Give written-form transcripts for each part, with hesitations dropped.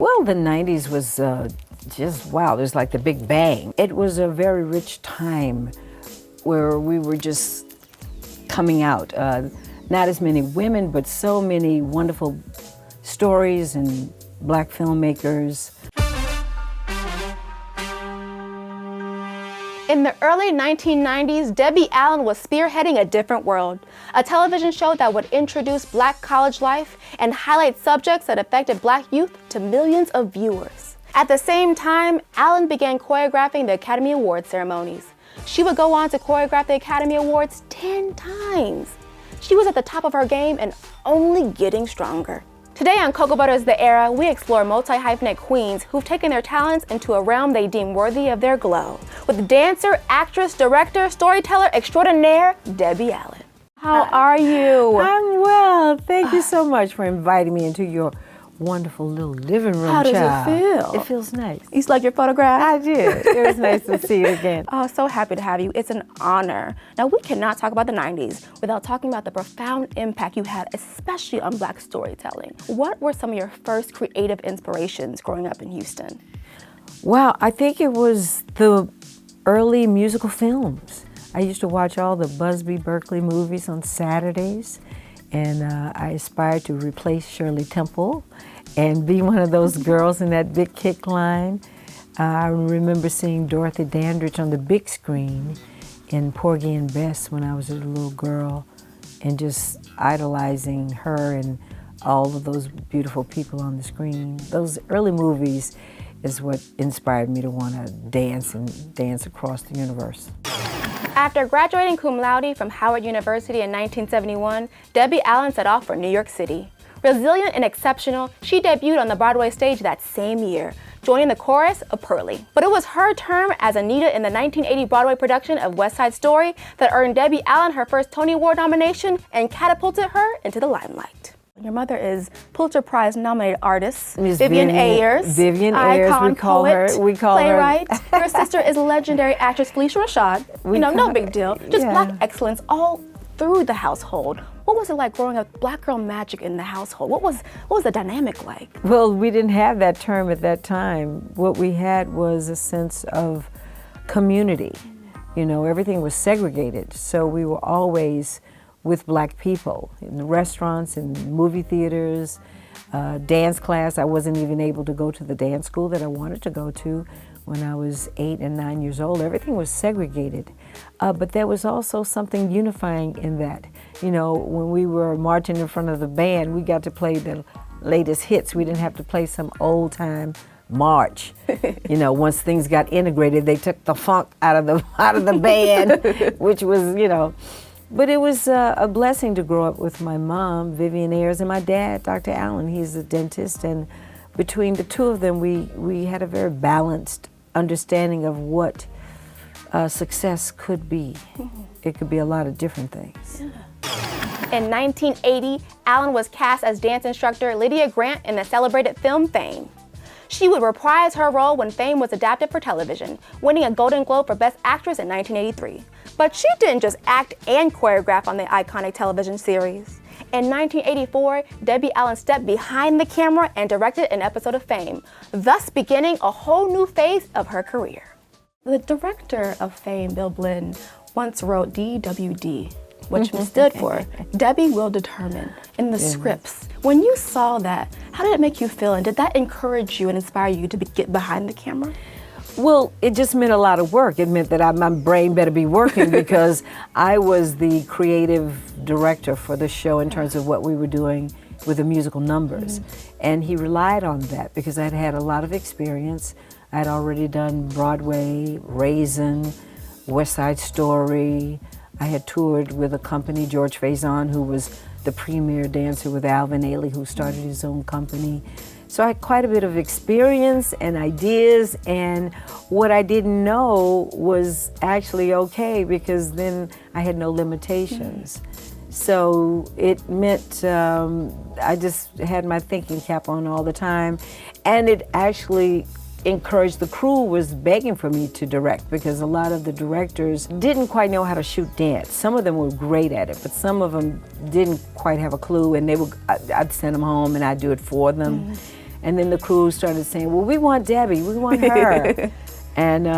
Well, the 90s was just, wow, there's like the Big Bang. It was a very rich time where we were just coming out. Not as many women, but so many wonderful stories and black filmmakers. In the early 1990s, Debbie Allen was spearheading A Different World, a television show that would introduce black college life and highlight subjects that affected black youth to millions of viewers. At the same time, Allen began choreographing the Academy Awards ceremonies. She would go on to choreograph the Academy Awards 10 times. She was at the top of her game and only getting stronger. Today on Cocoa Butter's The Era, we explore multi-hyphenate queens who've taken their talents into a realm they deem worthy of their glow. With dancer, actress, director, storyteller extraordinaire, Debbie Allen. How are you? I'm well. Thank you so much for inviting me into your wonderful little living room. How does child. it feel? It feels nice. You like your photograph? I did. It was nice to see you again. Oh, so happy to have you. It's an honor. Now, we cannot talk about the 90s without talking about the profound impact you had, especially on black storytelling. What were some of your first creative inspirations growing up in Houston? Well, I think it was the early musical films. I used to watch all the Busby Berkeley movies on Saturdays, and I aspired to replace Shirley Temple and be one of those girls in that big kick line. I remember seeing Dorothy Dandridge on the big screen in Porgy and Bess when I was a little girl, and just idolizing her and all of those beautiful people on the screen. Those early movies is what inspired me to want to dance and dance across the universe. After graduating cum laude from Howard University in 1971, Debbie Allen set off for New York City. Resilient and exceptional, she debuted on the Broadway stage that same year, joining the chorus of Pearly. But it was her term as Anita in the 1980 Broadway production of West Side Story that earned Debbie Allen her first Tony Award nomination and catapulted her into the limelight. Your mother is Pulitzer Prize nominated artist, Vivian Ayers. Vivian Ayers, icon, we call poet, her. We call playwright. her. Your sister is legendary actress Felicia Rashad. No big deal. Just black excellence all through the household. What was it like growing up, black girl magic in the household? What was the dynamic like? Well, we didn't have that term at that time. What we had was a sense of community. You know, everything was segregated, so we were always with black people in the restaurants and movie theaters, dance class. I wasn't even able to go to the dance school that I wanted to go to when I was 8 and 9 years old. Everything was segregated, but there was also something unifying in that. You know, when we were marching in front of the band, we got to play the latest hits. We didn't have to play some old time march. You know, once things got integrated, they took the funk out of the band, which was, you know. But it was a blessing to grow up with my mom, Vivian Ayers, and my dad, Dr. Allen. He's a dentist, and between the two of them, we had a very balanced understanding of what success could be. It could be a lot of different things. In 1980, Allen was cast as dance instructor Lydia Grant in the celebrated film Fame. She would reprise her role when Fame was adapted for television, winning a Golden Globe for Best Actress in 1983. But she didn't just act and choreograph on the iconic television series. In 1984, Debbie Allen stepped behind the camera and directed an episode of Fame, thus beginning a whole new phase of her career. The director of Fame, Bill Blinn, once wrote DWD, which stood for Debbie Will Determine, in the scripts. When you saw that, how did it make you feel, and did that encourage you and inspire you to get behind the camera? Well, it just meant a lot of work. It meant that my brain better be working because I was the creative director for the show in terms of what we were doing with the musical numbers. And he relied on that because I'd had a lot of experience. I'd already done Broadway, Raisin, West Side Story. I had toured with a company, George Faison, who was the premier dancer with Alvin Ailey, who started his own company. So I had quite a bit of experience and ideas, and what I didn't know was actually okay because then I had no limitations. So it meant I just had my thinking cap on all the time, and it actually encouraged, the crew was begging for me to direct because a lot of the directors didn't quite know how to shoot dance. Some of them were great at it, but some of them didn't quite have a clue, and I'd send them home and I'd do it for them. And then the crew started saying, well, we want Debbie, we want her. And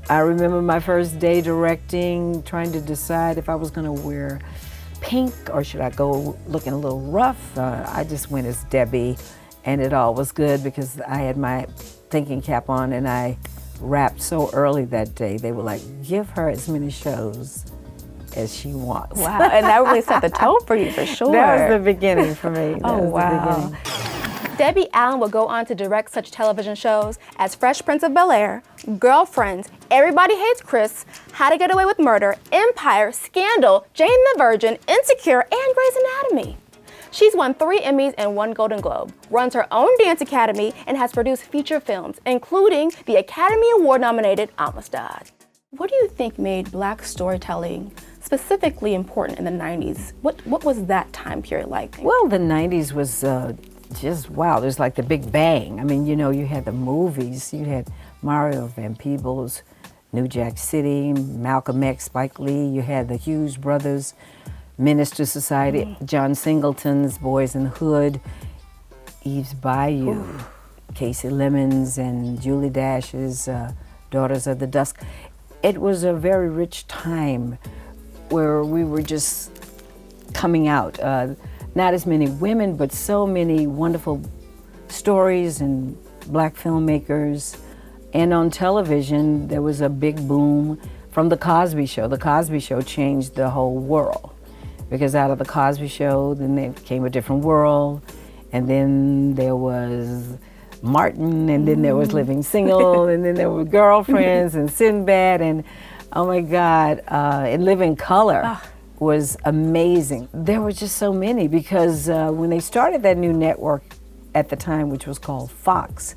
I remember my first day directing, trying to decide if I was gonna wear pink or should I go looking a little rough. I just went as Debbie, and it all was good because I had my thinking cap on and I wrapped so early that day. They were like, give her as many shows as she wants. Wow, and that really set the tone for you, for sure. That was the beginning for me. Oh, wow. Debbie Allen would go on to direct such television shows as Fresh Prince of Bel-Air, Girlfriends, Everybody Hates Chris, How to Get Away with Murder, Empire, Scandal, Jane the Virgin, Insecure, and Grey's Anatomy. She's won 3 Emmys and 1 Golden Globe, runs her own dance academy, and has produced feature films, including the Academy Award-nominated Amistad. What do you think made Black storytelling specifically important in the 90s? What was that time period like? Well, the 90s was just, wow, there's like the Big Bang. I mean, you know, you had the movies, you had Mario Van Peebles, New Jack City, Malcolm X, Spike Lee, you had the Hughes Brothers, Minister Society, John Singleton's Boys in the Hood, Eve's Bayou, Casey Lemons and Julie Dash's Daughters of the Dusk. It was a very rich time where we were just coming out. Not as many women, but so many wonderful stories and Black filmmakers. And on television, there was a big boom from The Cosby Show. The Cosby Show changed the whole world. Because out of The Cosby Show, then there came A Different World, and then there was Martin, and then there was Living Single, and then there were Girlfriends and Sinbad, and oh my God, and Living Color was amazing. There were just so many because when they started that new network at the time, which was called Fox,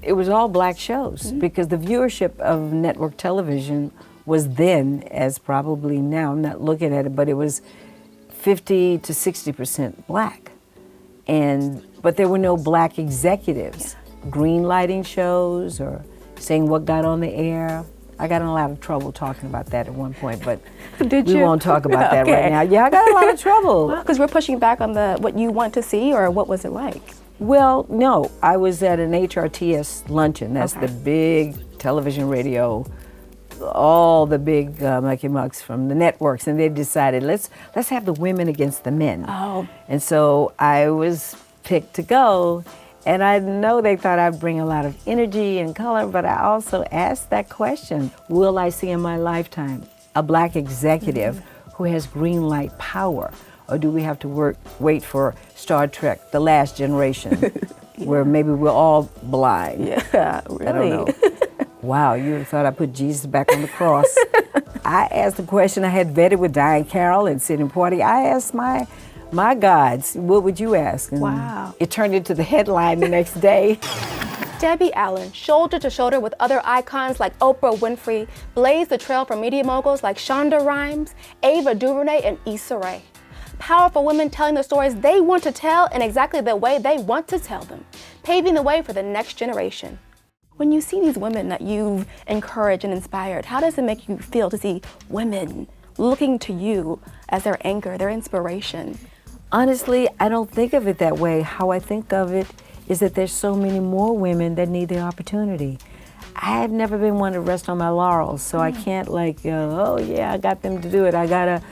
it was all Black shows because the viewership of network television was then, as probably now, I'm not looking at it, but it was 50 to 60% Black. But there were no Black executives, green lighting shows or saying what got on the air. I got in a lot of trouble talking about that at one point, but we won't talk about that right now. Yeah, I got a lot of trouble. Because we're pushing back on what you want to see, or what was it like? Well, no, I was at an HRTS luncheon. That's the big television, radio, all the big mucky mucks from the networks, and they decided let's have the women against the men. Oh. And so I was picked to go, and I know they thought I'd bring a lot of energy and color, but I also asked that question: will I see in my lifetime a Black executive who has green light power, or do we have to wait for Star Trek: The Last Generation, where maybe we're all blind? Yeah, really. I don't know. Wow, you would have thought I put Jesus back on the cross. I asked the question I had vetted with Diane Carroll and Sidney Poitier. I asked my gods, what would you ask? And wow. It turned into the headline the next day. Debbie Allen, shoulder to shoulder with other icons like Oprah Winfrey, blazed the trail for media moguls like Shonda Rhimes, Ava DuVernay, and Issa Rae. Powerful women telling the stories they want to tell in exactly the way they want to tell them, paving the way for the next generation. When you see these women that you've encouraged and inspired, how does it make you feel to see women looking to you as their anchor, their inspiration? Honestly, I don't think of it that way. How I think of it is that there's so many more women that need the opportunity. I've never been one to rest on my laurels, so I can't oh yeah, I got them to do it. I gotta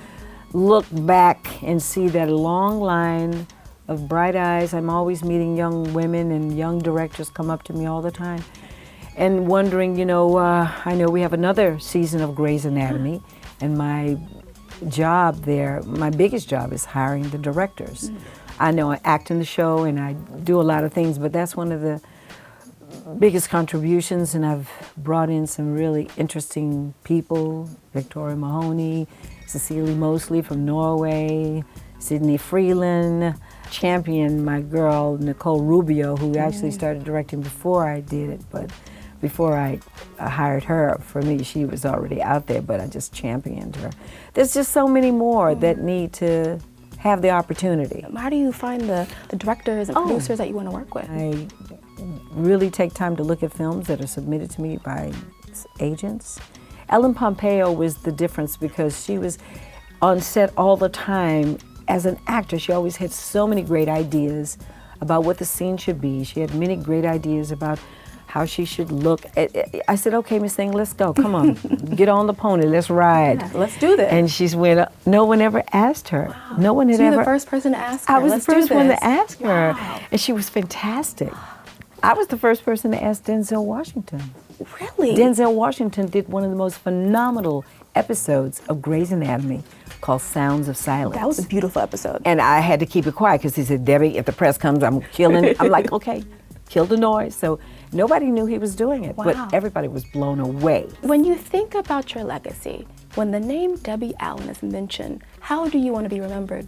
look back and see that long line of bright eyes. I'm always meeting young women, and young directors come up to me all the time and wondering, I know we have another season of Grey's Anatomy, and my job there, my biggest job is hiring the directors. I know I act in the show and I do a lot of things, but that's one of the biggest contributions, and I've brought in some really interesting people: Victoria Mahoney, Cecilie Mosley from Norway, Sydney Freeland, championed my girl Nicole Rubio, who actually started directing before I did it, but before I hired her, for me, she was already out there, but I just championed her. There's just so many more that need to have the opportunity. How do you find the directors and producers that you want to work with? I really take time to look at films that are submitted to me by agents. Ellen Pompeo was the difference because she was on set all the time. As an actor, she always had so many great ideas. about what the scene should be. She had many great ideas about how she should look. I said, okay, Miss Thing, let's go. Come on, get on the pony, let's ride. Yeah, let's do this. And she's went, no one ever asked her. Wow. No one had So ever. You were the first person to ask her. I was let's the first one to ask her. Wow. And she was fantastic. I was the first person to ask Denzel Washington. Really? Denzel Washington did one of the most phenomenal episodes of Grey's Anatomy called Sounds of Silence. That was a beautiful episode. And I had to keep it quiet because he said, Debbie, if the press comes, I'm killing. I'm like, okay, kill the noise. So nobody knew he was doing it, Wow. but everybody was blown away. When you think about your legacy, when the name Debbie Allen is mentioned, how do you want to be remembered?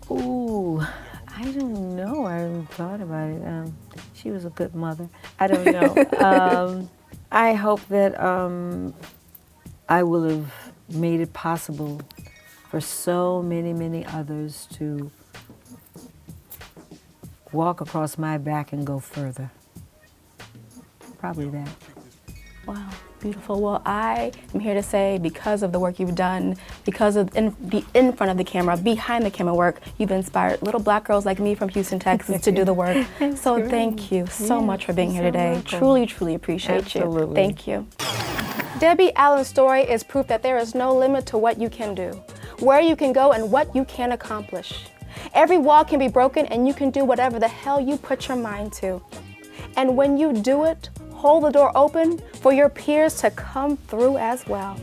Ooh, I don't know. I haven't thought about it. She was a good mother. I don't know. I hope that I will have made it possible for so many, many others to walk across my back and go further. Probably that. Wow, beautiful. Well, I am here to say because of the work you've done, because of the in front of the camera, behind the camera work, you've inspired little black girls like me from Houston, Texas to do the work. So thank you so much for being here today. Welcome. Truly, truly appreciate Absolutely. you. Thank you. Debbie Allen's story is proof that there is no limit to what you can do, where you can go, and what you can accomplish. Every wall can be broken and you can do whatever the hell you put your mind to. And when you do it, hold the door open for your peers to come through as well.